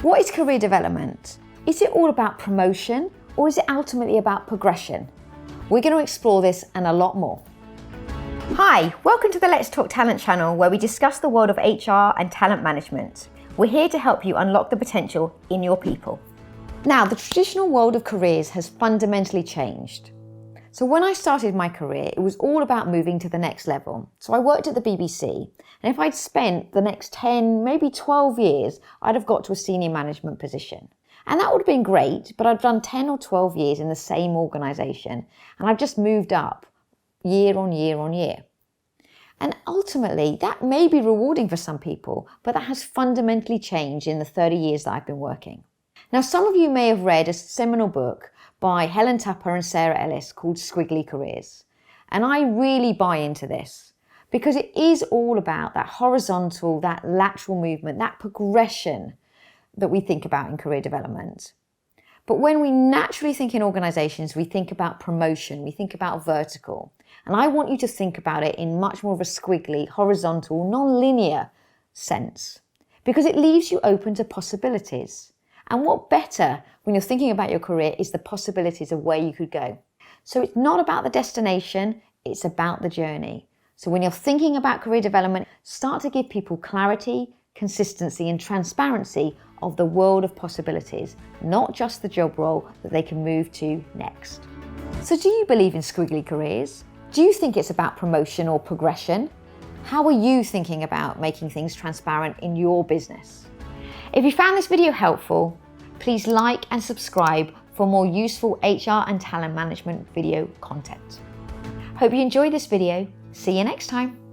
What is career development? Is it all about promotion or is it ultimately about progression? We're going to explore this and a lot more. Hi, welcome to the Let's Talk Talent channel where we discuss the world of HR and talent management. We're here to help you unlock the potential in your people. Now, the traditional world of careers has fundamentally changed. So when I started my career, it was all about moving to the next level. So I worked at the BBC, and if I'd spent the next 10, maybe 12 years, I'd have got to a senior management position. And that would have been great, but I've done 10 or 12 years in the same organisation, and I've just moved up year on year on year. And ultimately, that may be rewarding for some people, but that has fundamentally changed in the 30 years that I've been working. Now, some of you may have read a seminal book by Helen, Tupper and Ellis called Squiggly Careers. And I really buy into this because it is all about that horizontal, that lateral movement, that progression that we think about in career development. But when we naturally think in organisations, we think about promotion, we think about vertical. And I want you to think about it in much more of a squiggly, horizontal, non-linear sense, because it leaves you open to possibilities. And what better when you're thinking about your career is the possibilities of where you could go. So it's not about the destination, it's about the journey. So when you're thinking about career development, start to give people clarity, consistency and transparency of the world of possibilities, not just the job role that they can move to next. So do you believe in squiggly careers? Do you think it's about promotion or progression? How are you thinking about making things transparent in your business? If you found this video helpful, please like and subscribe for more useful HR and talent management video content. Hope you enjoyed this video. See you next time.